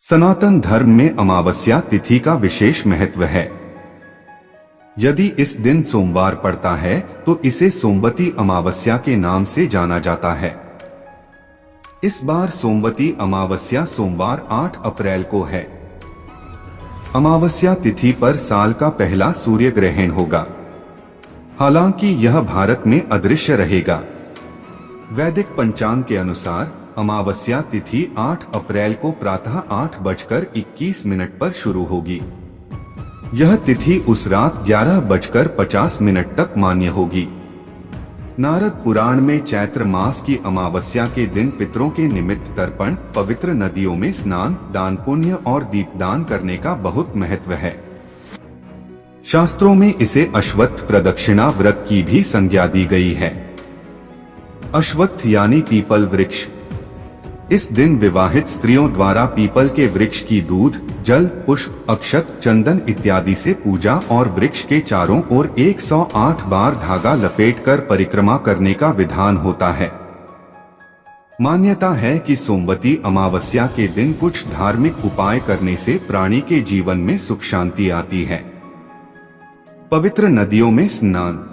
सनातन धर्म में अमावस्या तिथि का विशेष महत्व है। यदि इस दिन सोमवार पड़ता है तो इसे सोमवती अमावस्या के नाम से जाना जाता है। इस बार सोमवती अमावस्या सोमवार 8 अप्रैल को है। अमावस्या तिथि पर साल का पहला सूर्य ग्रहण होगा। हालांकि यह भारत में अदृश्य रहेगा। वैदिक पंचांग के अनुसार अमावस्या तिथि 8 अप्रैल को प्रातः 8:21 पर शुरू होगी। यह तिथि उस रात 11:50 तक मान्य होगी। नारद पुराण में चैत्र मास की अमावस्या के दिन पितरों के निमित्त तर्पण, पवित्र नदियों में स्नान, दान पुण्य और दीपदान करने का बहुत महत्व है। शास्त्रों में इसे अश्वत्थ प्रदक्षिणा व्रत की भी संज्ञा दी गई है। अश्वत्थ यानी पीपल वृक्ष। इस दिन विवाहित स्त्रियों द्वारा पीपल के वृक्ष की दूध, जल, पुष्प, अक्षत, चंदन इत्यादि से पूजा और वृक्ष के चारों ओर 108 बार धागा लपेटकर परिक्रमा करने का विधान होता है। मान्यता है कि सोमवती अमावस्या के दिन कुछ धार्मिक उपाय करने से प्राणी के जीवन में सुख शांति आती है। पवित्र नदियों में स्नान।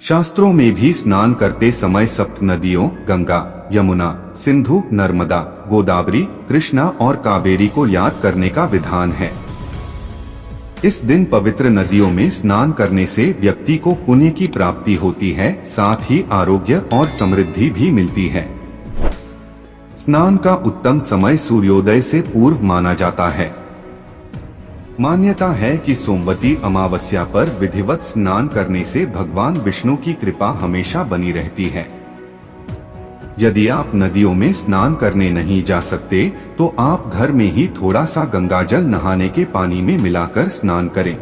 शास्त्रों में भी स्नान करते समय सप्त नदियों गंगा, यमुना, सिंधु, नर्मदा, गोदावरी, कृष्णा और कावेरी को याद करने का विधान है। इस दिन पवित्र नदियों में स्नान करने से व्यक्ति को पुण्य की प्राप्ति होती है, साथ ही आरोग्य और समृद्धि भी मिलती है। स्नान का उत्तम समय सूर्योदय से पूर्व माना जाता है। मान्यता है कि सोमवती अमावस्या पर विधिवत स्नान करने से भगवान विष्णु की कृपा हमेशा बनी रहती है। यदि आप नदियों में स्नान करने नहीं जा सकते तो आप घर में ही थोड़ा सा गंगाजल नहाने के पानी में मिलाकर स्नान करें।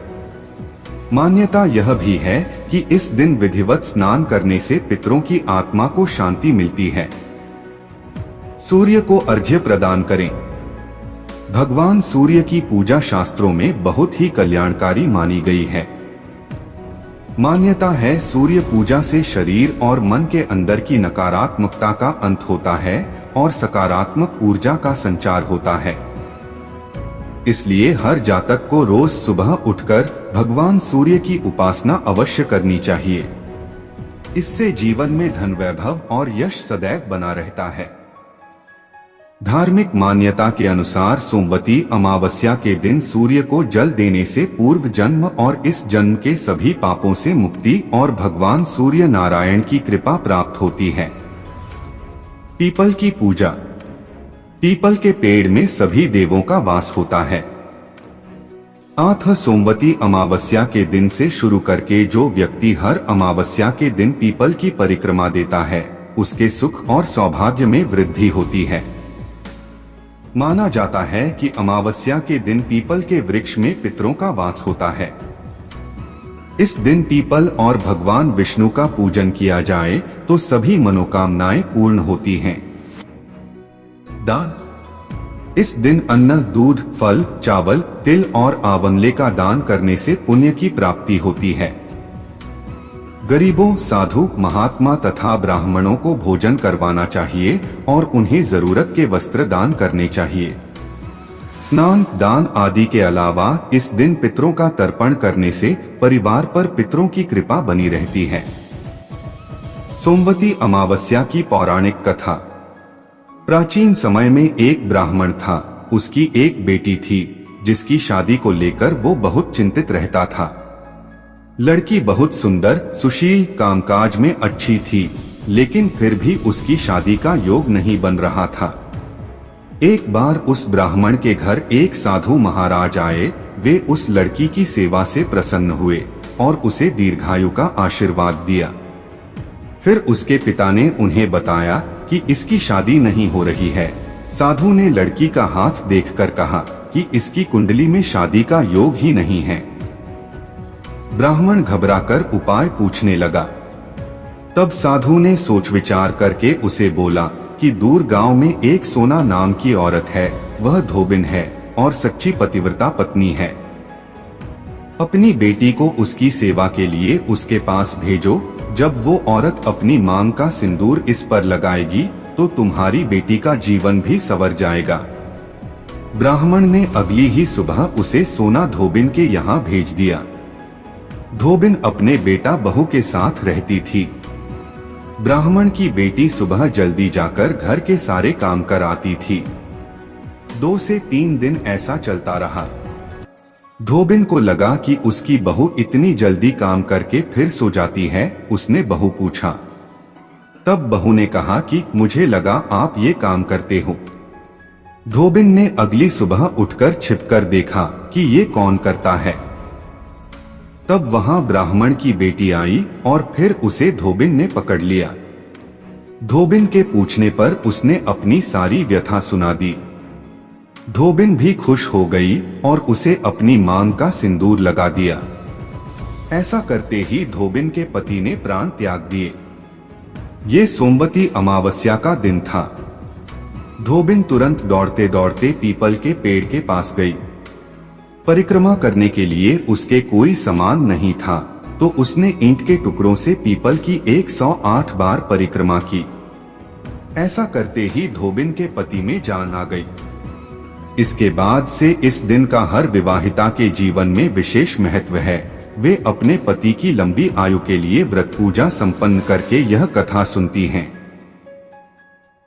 मान्यता यह भी है कि इस दिन विधिवत स्नान करने से पितरों की आत्मा को शांति मिलती है। सूर्य को अर्घ्य प्रदान करें। भगवान सूर्य की पूजा शास्त्रों में बहुत ही कल्याणकारी मानी गई है। मान्यता है सूर्य पूजा से शरीर और मन के अंदर की नकारात्मकता का अंत होता है और सकारात्मक ऊर्जा का संचार होता है। इसलिए हर जातक को रोज सुबह उठकर भगवान सूर्य की उपासना अवश्य करनी चाहिए। इससे जीवन में धन, वैभव और यश सदैव बना रहता है। धार्मिक मान्यता के अनुसार सोमवती अमावस्या के दिन सूर्य को जल देने से पूर्व जन्म और इस जन्म के सभी पापों से मुक्ति और भगवान सूर्य नारायण की कृपा प्राप्त होती है। पीपल की पूजा। पीपल के पेड़ में सभी देवों का वास होता है। अतः सोमवती अमावस्या के दिन से शुरू करके जो व्यक्ति हर अमावस्या के दिन पीपल की परिक्रमा देता है, उसके सुख और सौभाग्य में वृद्धि होती है। माना जाता है कि अमावस्या के दिन पीपल के वृक्ष में पितरों का वास होता है। इस दिन पीपल और भगवान विष्णु का पूजन किया जाए तो सभी मनोकामनाएं पूर्ण होती हैं। दान। इस दिन अन्न, दूध, फल, चावल, तिल और आंवले का दान करने से पुण्य की प्राप्ति होती है। गरीबों, साधु, महात्मा तथा ब्राह्मणों को भोजन करवाना चाहिए और उन्हें जरूरत के वस्त्र दान करने चाहिए। स्नान, दान आदि के अलावा इस दिन पितरों का तर्पण करने से परिवार पर पितरों की कृपा बनी रहती है। सोमवती अमावस्या की पौराणिक कथा। प्राचीन समय में एक ब्राह्मण था। उसकी एक बेटी थी जिसकी शादी को लेकर वो बहुत चिंतित रहता था। लड़की बहुत सुंदर, सुशील, कामकाज में अच्छी थी, लेकिन फिर भी उसकी शादी का योग नहीं बन रहा था। एक बार उस ब्राह्मण के घर एक साधु महाराज आए। वे उस लड़की की सेवा से प्रसन्न हुए और उसे दीर्घायु का आशीर्वाद दिया। फिर उसके पिता ने उन्हें बताया कि इसकी शादी नहीं हो रही है। साधु ने लड़की का हाथ देखकर कहा कि इसकी कुंडली में शादी का योग ही नहीं है। ब्राह्मण घबराकर उपाय पूछने लगा। तब साधु ने सोच विचार करके उसे बोला कि दूर गांव में एक सोना नाम की औरत है। वह धोबिन है और सच्ची पतिव्रता पत्नी है। अपनी बेटी को उसकी सेवा के लिए उसके पास भेजो। जब वो औरत अपनी मांग का सिंदूर इस पर लगाएगी तो तुम्हारी बेटी का जीवन भी संवर जाएगा। ब्राह्मण ने अगली ही सुबह उसे सोना धोबिन के यहाँ भेज दिया। धोबिन अपने बेटा बहू के साथ रहती थी। ब्राह्मण की बेटी सुबह जल्दी जाकर घर के सारे काम कर आती थी। 2 से 3 दिन ऐसा चलता रहा। धोबिन को लगा कि उसकी बहू इतनी जल्दी काम करके फिर सो जाती है। उसने बहू पूछा। तब बहू ने कहा कि मुझे लगा आप ये काम करते हो। धोबिन ने अगली सुबह उठकर छिपकर देखा कि ये कौन करता है। तब वहां ब्राह्मण की बेटी आई और फिर उसे धोबिन ने पकड़ लिया। धोबिन के पूछने पर उसने अपनी सारी व्यथा सुना दी। धोबिन भी खुश हो गई और उसे अपनी मांग का सिंदूर लगा दिया। ऐसा करते ही धोबिन के पति ने प्राण त्याग दिए। ये सोमवती अमावस्या का दिन था। धोबिन तुरंत दौड़ते दौड़ते पीपल के पेड़ के पास गई। परिक्रमा करने के लिए उसके कोई सामान नहीं था, तो उसने ईंट के टुकड़ों से पीपल की 108 बार परिक्रमा की। ऐसा करते ही धोबिन के पति में जान आ गई। इसके बाद से इस दिन का हर विवाहिता के जीवन में विशेष महत्व है। वे अपने पति की लंबी आयु के लिए व्रत पूजा संपन्न करके यह कथा सुनती हैं।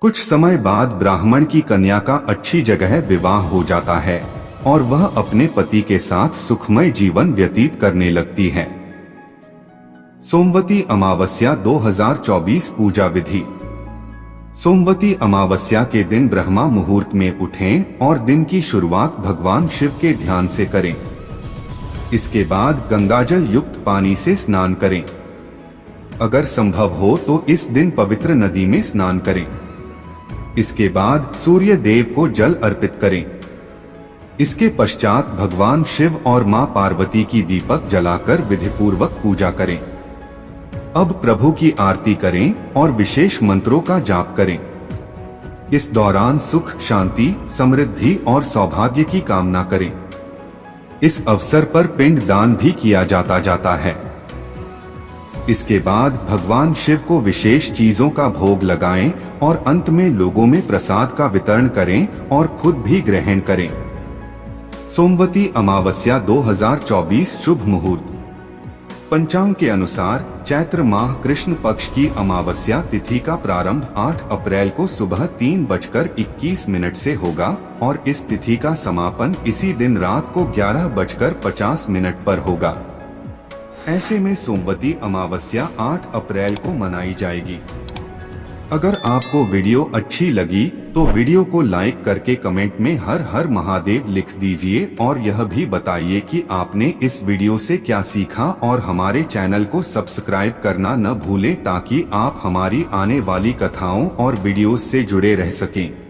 कुछ समय बाद ब्राह्मण की कन्या का अच्छी जगह विवाह हो जाता है और वह अपने पति के साथ सुखमय जीवन व्यतीत करने लगती है। सोमवती अमावस्या 2024 पूजा विधि। सोमवती अमावस्या के दिन ब्रह्मा मुहूर्त में उठें और दिन की शुरुआत भगवान शिव के ध्यान से करें। इसके बाद गंगाजल युक्त पानी से स्नान करें। अगर संभव हो तो इस दिन पवित्र नदी में स्नान करें। इसके बाद सूर्य देव को जल अर्पित करें। इसके पश्चात भगवान शिव और मां पार्वती की दीपक जलाकर विधिपूर्वक पूजा करें। अब प्रभु की आरती करें और विशेष मंत्रों का जाप करें। इस दौरान सुख, शांति, समृद्धि और सौभाग्य की कामना करें। इस अवसर पर पिंड दान भी किया जाता है। इसके बाद भगवान शिव को विशेष चीजों का भोग लगाएं और अंत में लोगों में प्रसाद का वितरण करें और खुद भी ग्रहण करें। सोमवती अमावस्या 2024 शुभ मुहूर्त। पंचांग के अनुसार चैत्र माह कृष्ण पक्ष की अमावस्या तिथि का प्रारंभ 8 अप्रैल को सुबह 3:21 से होगा और इस तिथि का समापन इसी दिन रात को 11:50 पर होगा। ऐसे में सोमवती अमावस्या 8 अप्रैल को मनाई जाएगी। अगर आपको वीडियो अच्छी लगी तो वीडियो को लाइक करके कमेंट में हर हर महादेव लिख दीजिए और यह भी बताइए कि आपने इस वीडियो से क्या सीखा और हमारे चैनल को सब्सक्राइब करना न भूलें ताकि आप हमारी आने वाली कथाओं और वीडियोस से जुड़े रह सकें।